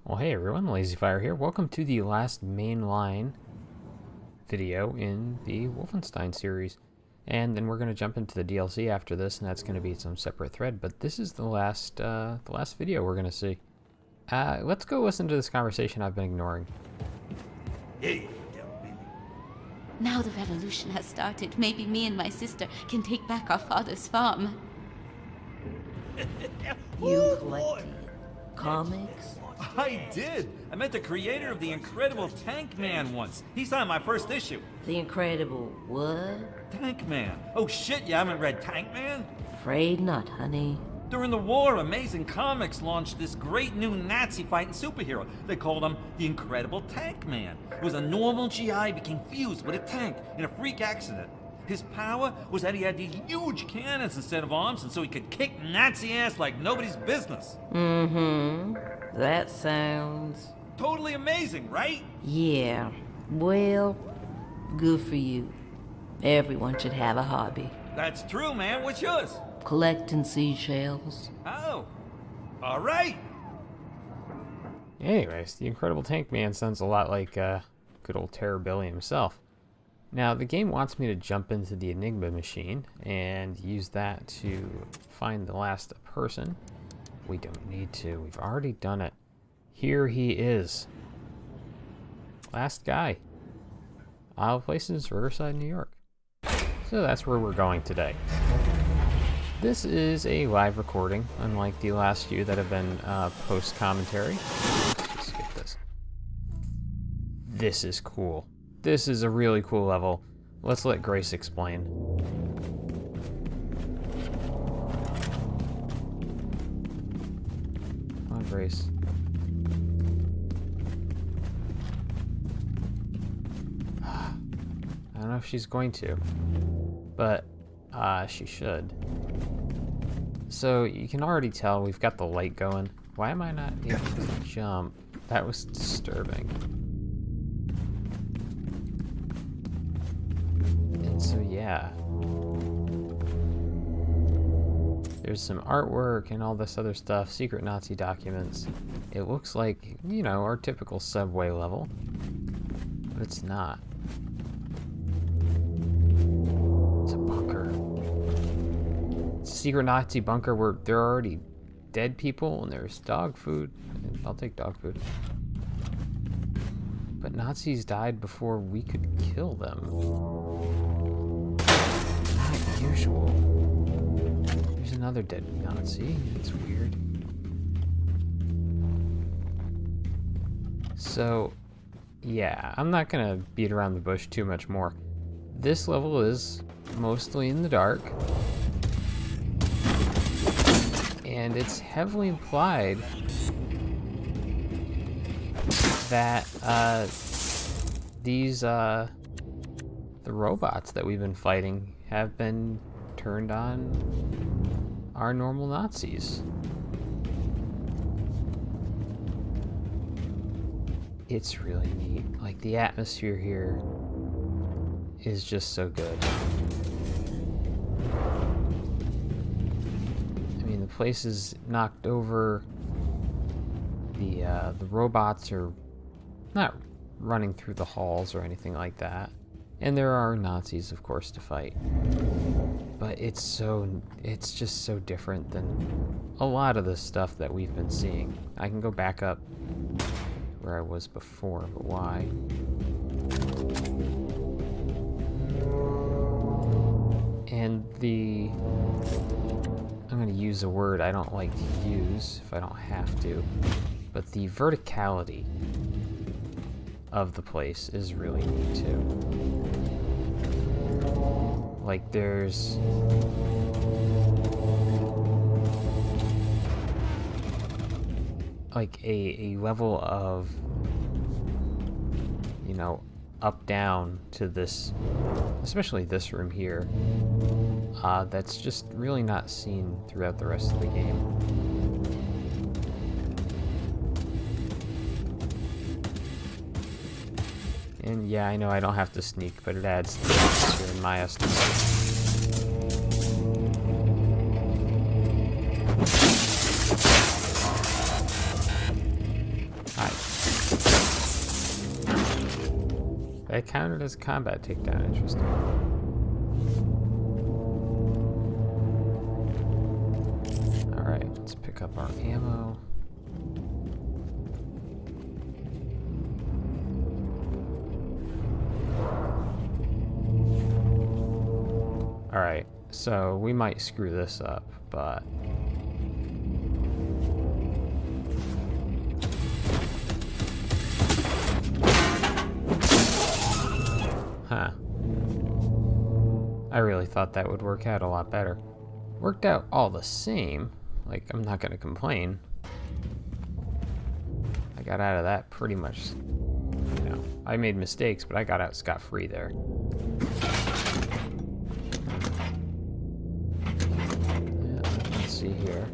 Well, hey everyone, LazyFire here. Welcome to the last mainline video in the Wolfenstein series. And then we're going to jump into the DLC after this, and that's going to be some separate thread. But this is the last video we're going to see. Let's go listen to this conversation I've been ignoring. Hey, Now the revolution has started. Maybe me and my sister can take back our father's farm. You collected comics? I did. I met the creator of the Incredible Tank Man once. He signed my first issue. The Incredible what? Tank Man. Oh shit, you haven't read Tank Man? Afraid not, honey. During the war, Amazing Comics launched this great new Nazi fighting superhero. They called him the Incredible Tank Man. It was a normal GI became fused with a tank in a freak accident. His power was that he had these huge cannons instead of arms, and so he could kick Nazi ass like nobody's business. Mm-hmm. That sounds... Totally amazing, right? Yeah. Well, good for you. Everyone should have a hobby. That's true, man. What's yours? Collecting seashells. Oh. All right. Anyways, the Incredible Tank Man sounds a lot like good old Terror Billy himself. Now, the game wants me to jump into the Enigma machine and use that to find the last person. We don't need to. We've already done it. Here he is. Last guy. Isle Places, Riverside, New York. So that's where we're going today. This is a live recording, unlike the last few that have been post-commentary. Let's skip this. This is cool. This is a really cool level. Let's let Grace explain. Come on, Grace. I don't know if she's going to, but she should. So you can already tell we've got the light going. Why am I not able to jump? That was disturbing. And so yeah. There's some artwork and all this other stuff, secret Nazi documents. It looks like, you know, our typical subway level, but it's not. It's a bunker. It's a secret Nazi bunker where there are already dead people and there's dog food. I'll take dog food. But Nazis died before we could kill them. Not usual. There's another dead Nazi. It's weird. So, yeah, I'm not gonna beat around the bush too much more. This level is mostly in the dark. And it's heavily implied that the robots that we've been fighting have been turned on our normal Nazis. It's really neat. Like, the atmosphere here is just so good. I mean, the place is knocked over. The robots are not running through the halls or anything like that. And there are Nazis, of course, to fight. But it's just so different than a lot of the stuff that we've been seeing. I can go back up where I was before, but why? And I'm going to use a word I don't like to use if I don't have to, but the verticality of the place is really neat too. Like, there's like a level of, you know, up down to this, especially this room here, that's just really not seen throughout the rest of the game. And yeah, I know I don't have to sneak, but it adds to the atmosphere in my estimation. That counted as a combat takedown. Interesting. Alright, let's pick up our ammo. Alright, so we might screw this up, but... Huh. I really thought that would work out a lot better. Worked out all the same. Like, I'm not gonna complain. I got out of that pretty much, you know, I made mistakes, but I got out scot-free there. Yeah, let's see here.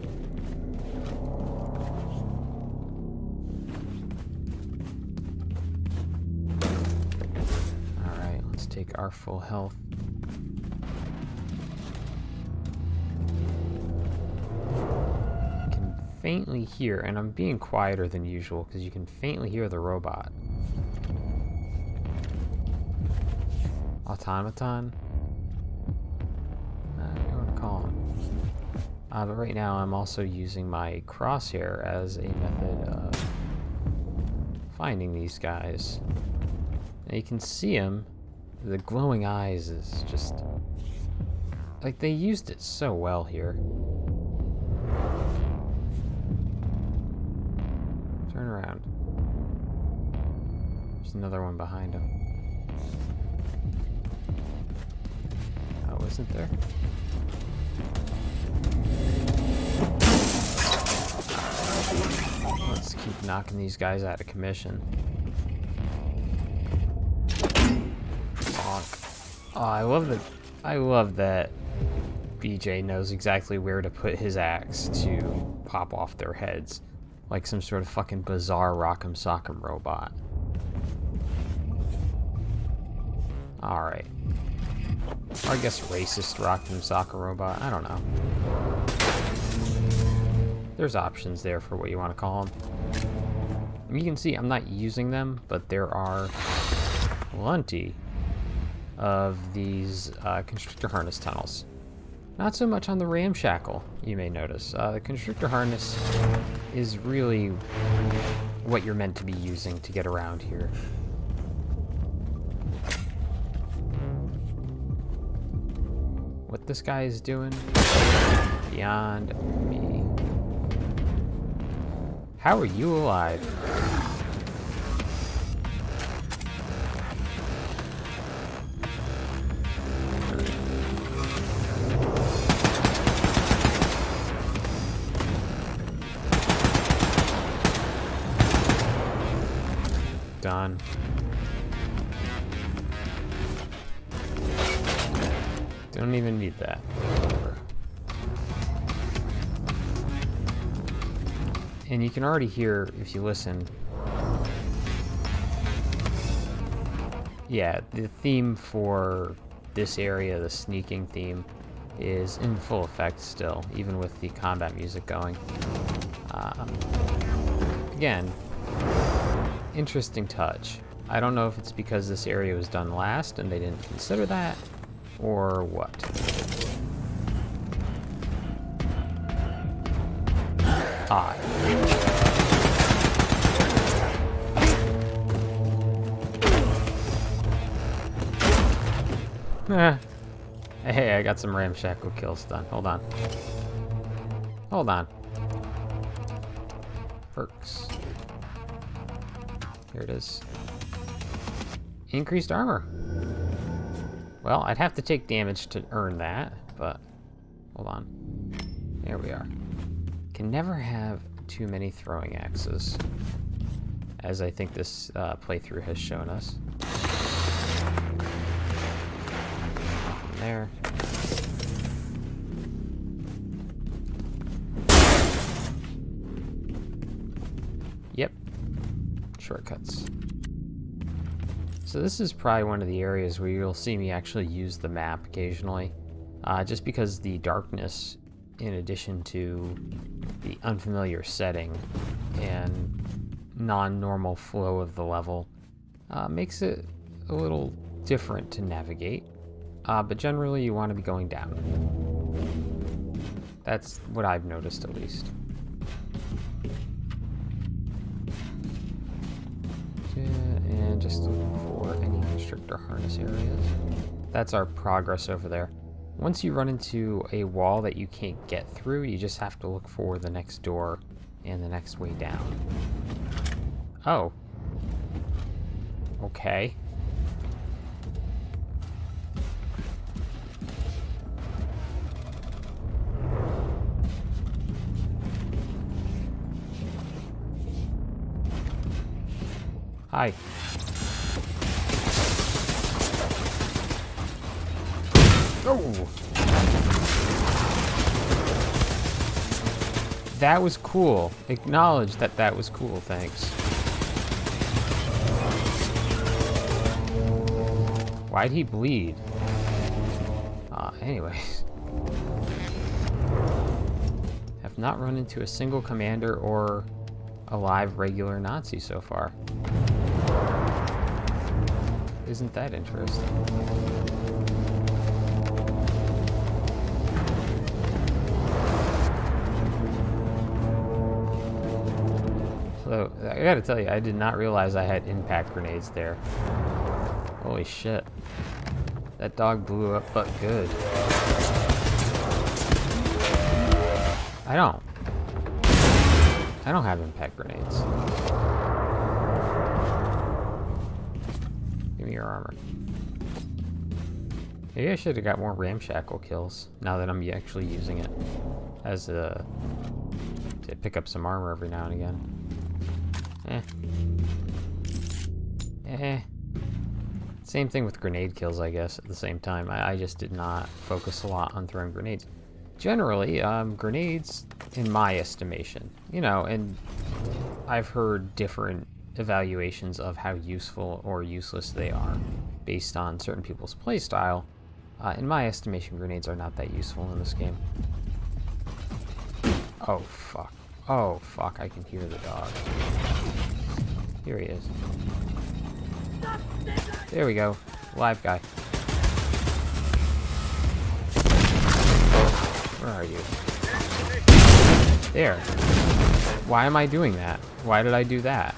Alright, let's take our full health. Faintly hear, and I'm being quieter than usual because you can faintly hear the robot. Automaton? I don't know what to call him. But right now I'm also using my crosshair as a method of finding these guys. Now you can see them. The glowing eyes is just... like, they used it so well here. Turn around. There's another one behind him. Oh, isn't there? Let's keep knocking these guys out of commission. Bonk. Oh, I love that BJ knows exactly where to put his axe to pop off their heads. Like some sort of fucking bizarre Rock'em Sock'em robot. Alright. Or I guess racist Rock'em Sock'em robot. I don't know. There's options there for what you want to call them. And you can see I'm not using them, but there are plenty of these constrictor harness tunnels. Not so much on the ramshackle, you may notice. The constrictor harness is really what you're meant to be using to get around here. What this guy is doing, beyond me. How are you alive? Done. Don't even need that. Whatever. And you can already hear, if you listen, yeah, the theme for this area, the sneaking theme, is in full effect still, even with the combat music going. Again, interesting touch. I don't know if it's because this area was done last and they didn't consider that, or what. Odd. Hey, I got some ramshackle kills done. Hold on. Hold on. Perks. Here it is. Increased armor. Well, I'd have to take damage to earn that, but hold on. There we are. Can never have too many throwing axes, as I think this playthrough has shown us. Nothing there. Yep. Shortcuts. So this is probably one of the areas where you'll see me actually use the map occasionally, just because the darkness, in addition to the unfamiliar setting and non-normal flow of the level, makes it a little different to navigate, but generally you want to be going down. That's what I've noticed, at least. And just looking for any constrictor harness areas. That's our progress over there. Once you run into a wall that you can't get through, you just have to look for the next door and the next way down. Oh. Okay. Hi. Oh! That was cool. Acknowledge that that was cool, thanks. Why'd he bleed? Anyways. Have not run into a single commander or a live regular Nazi so far. Isn't that interesting? So, I gotta tell you, I did not realize I had impact grenades there. Holy shit. That dog blew up but good. I don't have impact grenades. Give me your armor. Maybe I should have got more ramshackle kills now that I'm actually using it as to pick up some armor every now and again. Same thing with grenade kills, I guess, at the same time. I just did not focus a lot on throwing grenades. Generally, grenades, in my estimation, you know, and I've heard different evaluations of how useful or useless they are based on certain people's playstyle. In my estimation, grenades are not that useful in this game. Oh, fuck. Oh, fuck, I can hear the dog. Here he is. There we go. Live guy. Where are you? There. Why am I doing that? Why did I do that?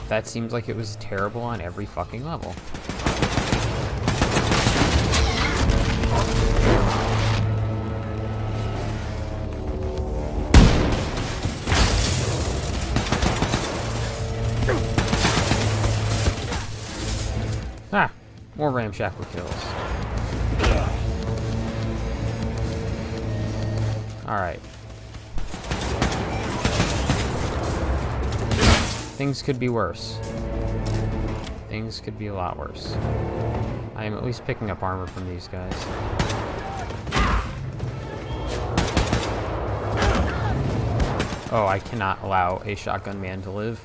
That seems like it was terrible on every fucking level. Ah, more ramshackle kills. Alright. Things could be worse. Things could be a lot worse. I am at least picking up armor from these guys. Oh, I cannot allow a shotgun man to live.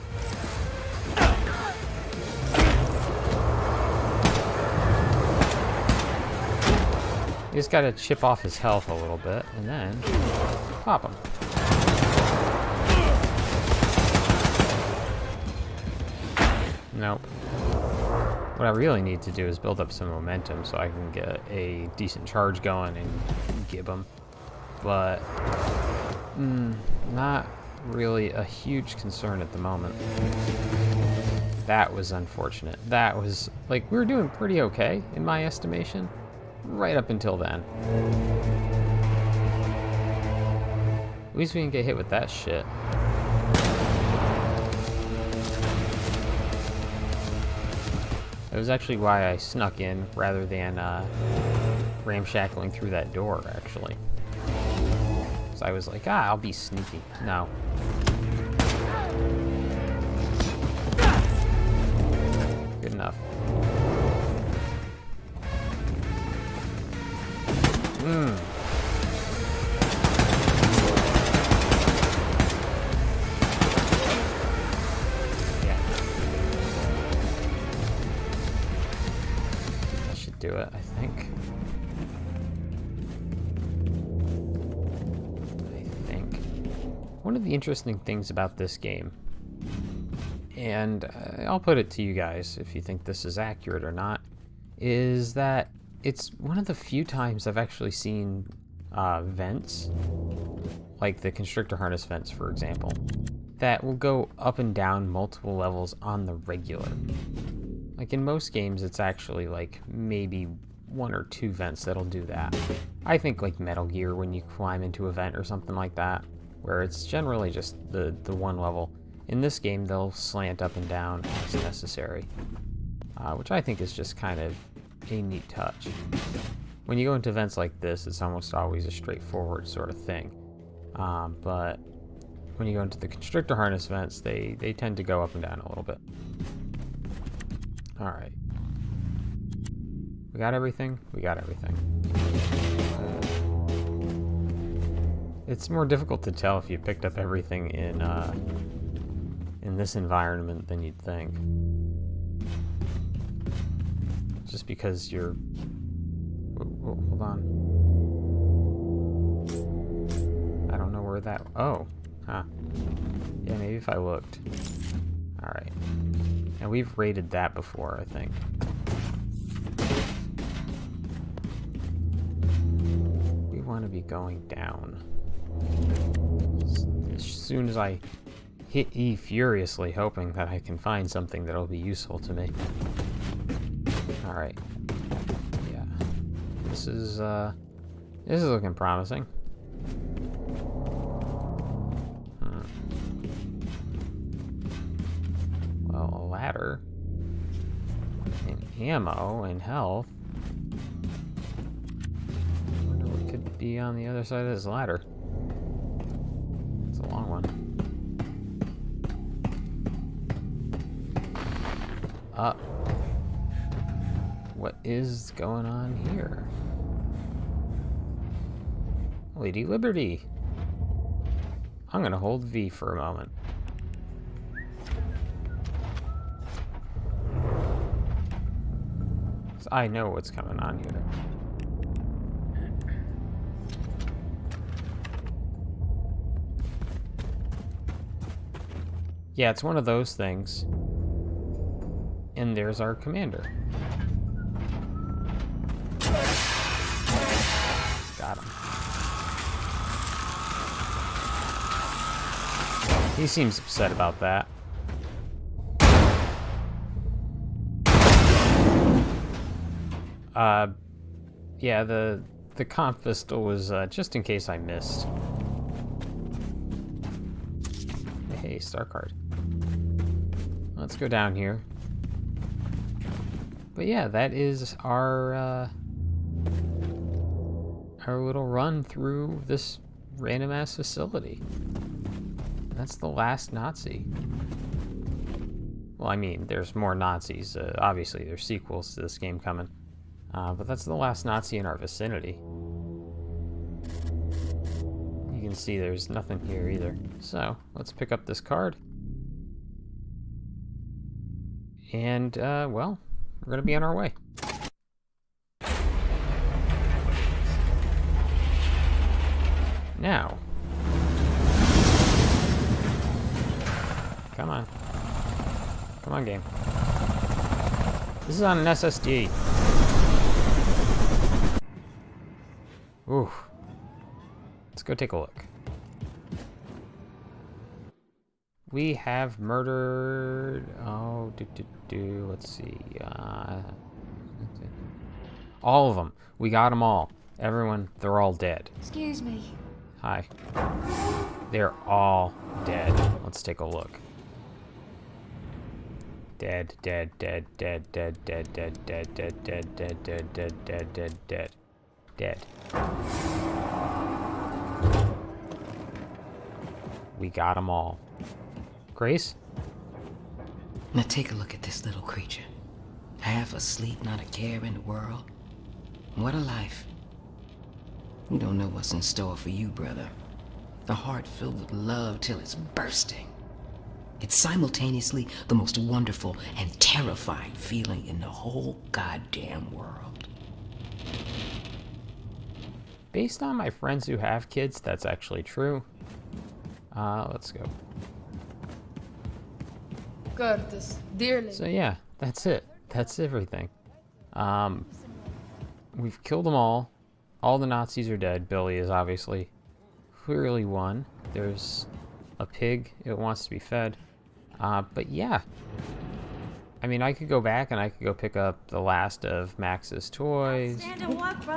You just gotta chip off his health a little bit, and then pop him. Nope. What I really need to do is build up some momentum so I can get a decent charge going and gib him. But, not really a huge concern at the moment. That was unfortunate. That was, like, we were doing pretty okay, in my estimation. Right up until then. At least we didn't get hit with that shit. It was actually why I snuck in rather than ramshackling through that door, actually. So I was like, I'll be sneaky. No. Good enough. Yeah. That should do it, I think. One of the interesting things about this game and I'll put it to you guys if you think this is accurate or not, is that it's one of the few times I've actually seen vents, like the constrictor harness vents, for example, that will go up and down multiple levels on the regular. Like in most games, it's actually like maybe 1 or 2 vents that'll do that. I think like Metal Gear, when you climb into a vent or something like that, where it's generally just the one level. In this game, they'll slant up and down as necessary, which I think is just kind of a neat touch. When you go into vents like this, it's almost always a straightforward sort of thing. But when you go into the constrictor harness vents, they tend to go up and down a little bit. Alright. We got everything? We got everything. It's more difficult to tell if you picked up everything in this environment than you'd think. Just because you're... hold on. I don't know where that... Oh. Huh. Yeah, maybe if I looked. Alright. And we've raided that before, I think. We want to be going down. As soon as I hit E furiously, hoping that I can find something that'll be useful to me. Alright. Yeah. This is looking promising. Well, a ladder. And ammo and health. I wonder what could be on the other side of this ladder. It's a long one. What is going on here? Lady Liberty. I'm gonna hold V for a moment. I know what's coming on here. Yeah, it's one of those things. And there's our commander. Got him. He seems upset about that. Yeah, the comp pistol was just in case I missed. Hey, star card. Let's go down here. But yeah, that is our little run through this random ass facility. That's the last Nazi. Well, I mean, there's more Nazis. Obviously, there's sequels to this game coming. But that's the last Nazi in our vicinity. You can see there's nothing here either. So, let's pick up this card. And, well, we're gonna be on our way. Now. Come on. Come on, game. This is on an SSD. Ooh. Let's go take a look. We have murdered... Oh, let's see. All of them. We got them all. Everyone, they're all dead. Excuse me. Hi. They're all dead. Let's take a look. Dead, dead, dead, dead, dead, dead, dead, dead, dead, dead, dead, dead, dead, dead, dead, dead. Dead. We got them all. Grace? Now take a look at this little creature. Half asleep, not a care in the world. What a life. You don't know what's in store for you, brother. A heart filled with love till it's bursting. It's simultaneously the most wonderful and terrifying feeling in the whole goddamn world. Based on my friends who have kids, that's actually true. Let's go. Curtis, dearly. So yeah, that's it. That's everything. We've killed them all. All the Nazis are dead. Billy is obviously clearly won. There's a pig. It wants to be fed. But yeah. I mean, I could go back and I could go pick up the last of Max's toys.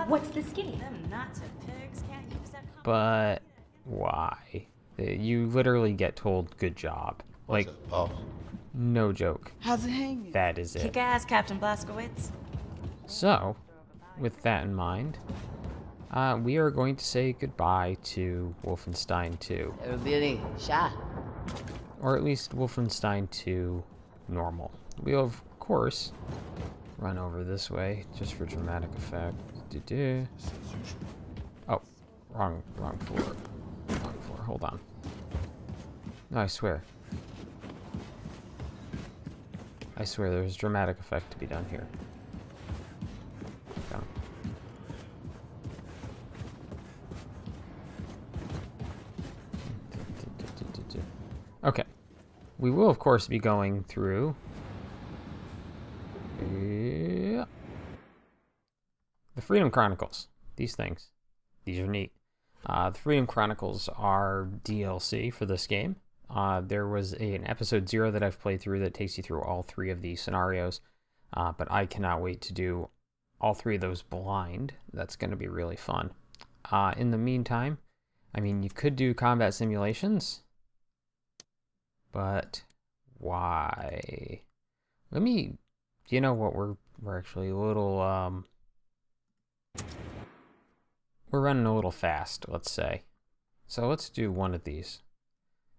What's the scheme? Them nuts and pigs can't use that. But why? You literally get told good job. Like, no joke. How's it hanging? That is it. Kick ass, Captain Blazkowicz. So, with that in mind, we are going to say goodbye to Wolfenstein 2. Billy, shot. Or at least Wolfenstein 2 normal. We'll, of course, run over this way, just for dramatic effect. Oh, wrong floor. Wrong floor, hold on. No, I swear. I swear there's dramatic effect to be done here. Go. Okay. We will, of course, be going through... the Freedom Chronicles. These things. These are neat. The Freedom Chronicles are DLC for this game. There was an episode 0 that I've played through that takes you through all 3 of these scenarios. But I cannot wait to do all 3 of those blind. That's going to be really fun. In the meantime, I mean, you could do combat simulations. But why? Let me... You know what? We're actually a little... We're running a little fast, let's say. So let's do one of these.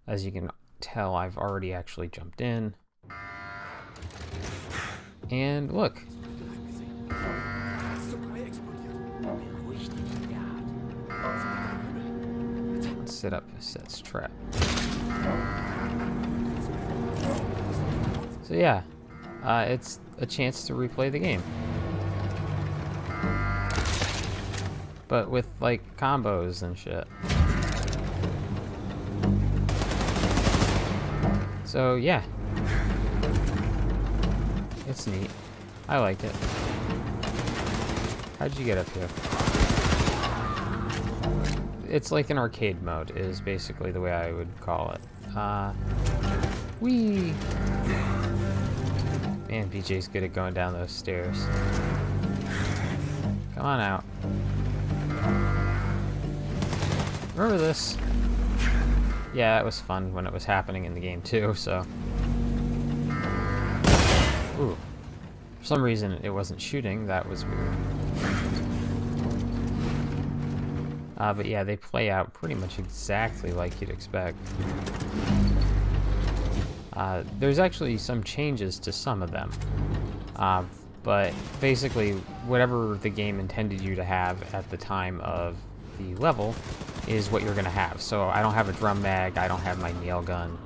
As you can tell, I've already actually jumped in. And look. Let's set up Set's trap. So yeah, it's a chance to replay the game. But with, like, combos and shit. So, yeah. It's neat. I like it. How'd you get up here? It's like an arcade mode, is basically the way I would call it. Whee! Man, BJ's good at going down those stairs. Come on out. Remember this? Yeah, it was fun when it was happening in the game too, so... Ooh. For some reason it wasn't shooting, that was weird. But yeah, they play out pretty much exactly like you'd expect. There's actually some changes to some of them. But basically, whatever the game intended you to have at the time of the level is what you're going to have. So I don't have a drum mag, I don't have my nail gun.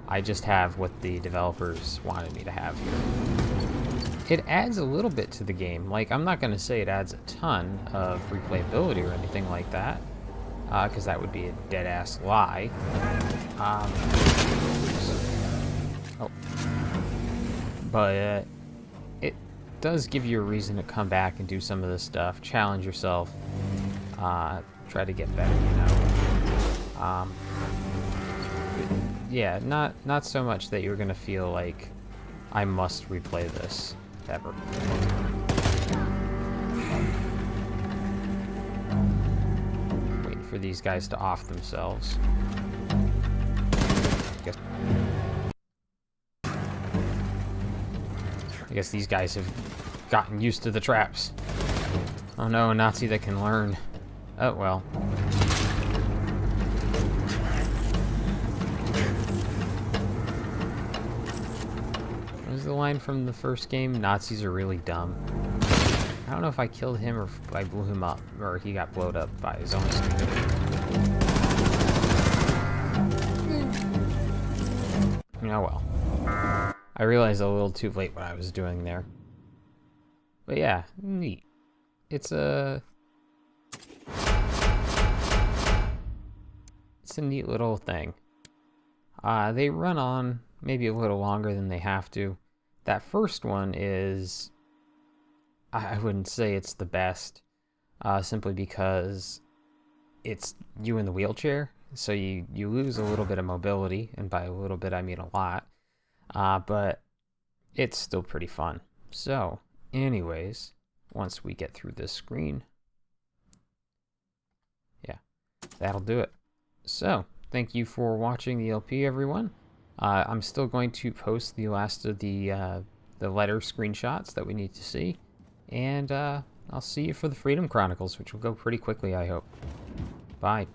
I just have what the developers wanted me to have here. It adds a little bit to the game. Like, I'm not going to say it adds a ton of replayability or anything like that, because that would be a dead-ass lie. But it does give you a reason to come back and do some of this stuff, challenge yourself, try to get better, you know. Yeah, not so much that you're gonna feel like I must replay this ever. Waiting for these guys to off themselves. I guess these guys have gotten used to the traps. Oh no, a Nazi that can learn. Oh well. What was the line from the first game? Nazis are really dumb. I don't know if I killed him or if I blew him up, or he got blowed up by his own stupidity. Oh well. I realized a little too late what I was doing there. But yeah, neat. It's a neat little thing. They run on maybe a little longer than they have to. That first one is, I wouldn't say it's the best, simply because it's you in the wheelchair, so you lose a little bit of mobility, and by a little bit I mean a lot, but it's still pretty fun. So, anyways, once we get through this screen, yeah, that'll do it. So, thank you for watching the LP, everyone. I'm still going to post the last of the letter screenshots that we need to see, and I'll see you for the Freedom Chronicles, which will go pretty quickly, I hope. Bye.